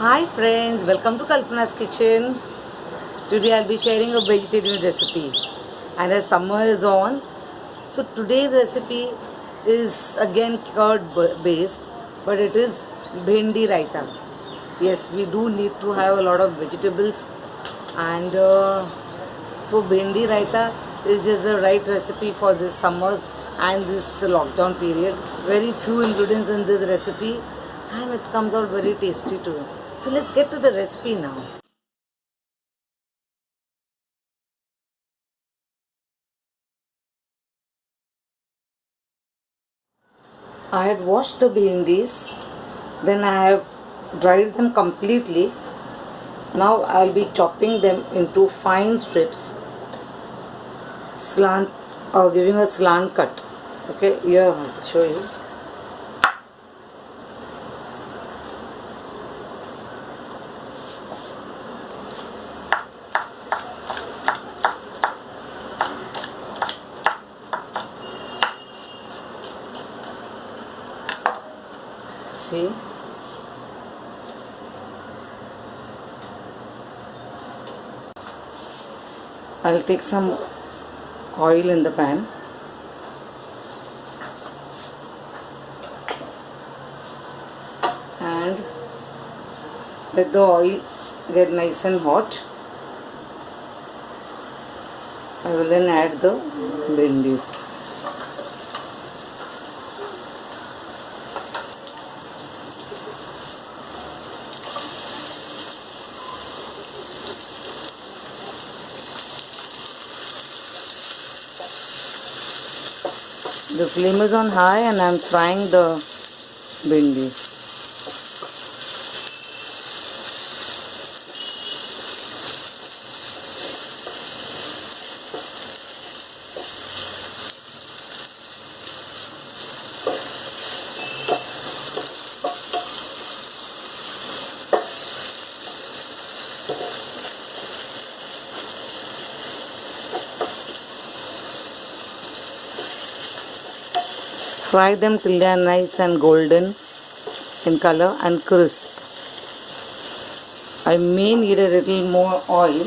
Hi friends, welcome to Kalpana's kitchen. Today I'll be sharing a vegetarian recipe. And as summer is on, so today's recipe is again curd based, but it is bhendi raita. Yes, we do need to have a lot of vegetables, and so bhendi raita is just the right recipe for this summers and this lockdown period. Very few ingredients in this recipe, and it comes out very tasty too. So let's get to the recipe now. I had washed the bhindis, then I have dried them completely. Now I'll be chopping them into fine strips, slant or giving a slant cut. Okay, here I'll show you. See, I'll take some oil in the pan and let the oil get nice and hot. I will then add the bhindis. The flame is on high and I am frying the bhindi. Fry them till they are nice and golden in color and crisp. I may need a little more oil.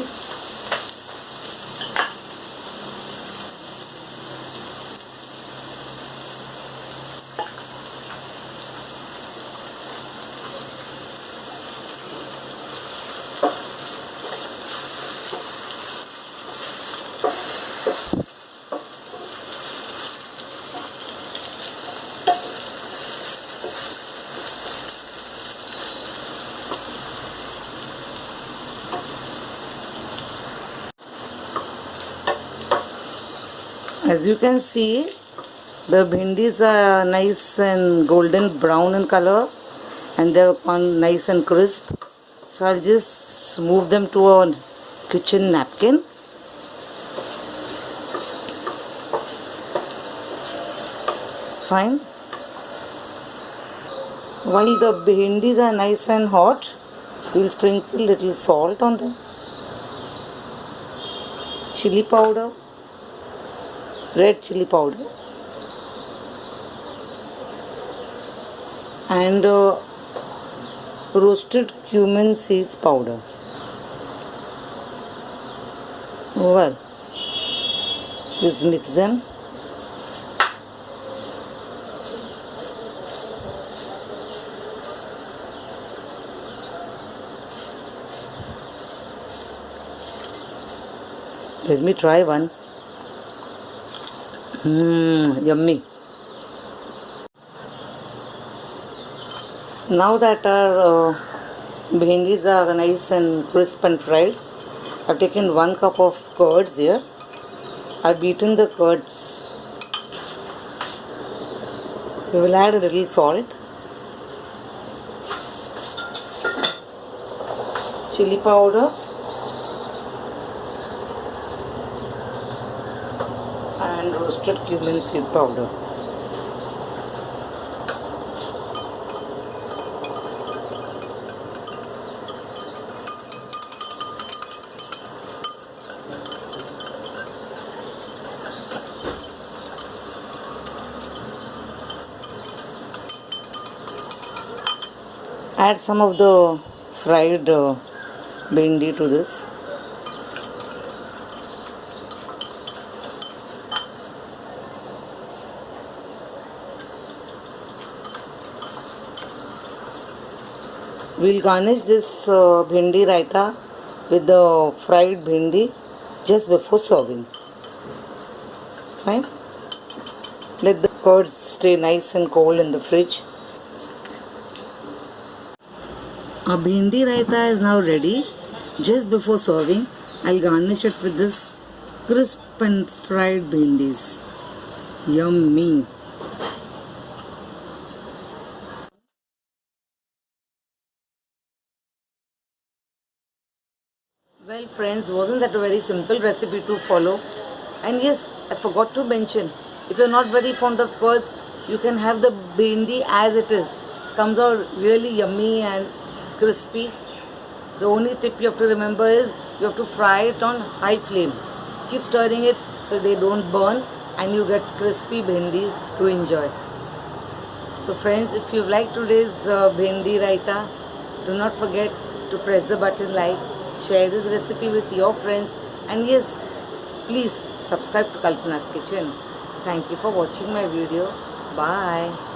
As you can see, the bhindis are nice and golden brown in color and they're nice and crisp. So I'll just move them to a kitchen napkin. Fine. While the bhindis are nice and hot, we'll sprinkle little salt on them, chili powder, red chili powder, and roasted cumin seeds powder. Well, just mix them. Let me try one. Yummy. Now that our bhindis are nice and crisp and fried, I've taken 1 cup of curds here. I've beaten the curds. We will add a little salt, chili powder, and roasted cumin seed powder. Add some of the fried bhindi to this. We'll garnish this bhindi raita with the fried bhindi just before serving. Fine. Let the curds stay nice and cold in the fridge. Our bhindi raita is now ready. Just before serving, I'll garnish it with this crisp and fried bhindis. Yummy! Well friends, wasn't that a very simple recipe to follow? And yes, I forgot to mention, if you're not very fond of curds, you can have the bhindi as it is. Comes out really yummy and crispy. The only tip you have to remember is you have to fry it on high flame. Keep stirring it so they don't burn and you get crispy bhindis to enjoy. So friends, if you like today's bhindi raita, do not forget to press the button like, share this recipe with your friends, and yes, please subscribe to Kalpana's Kitchen. Thank you for watching my video. Bye.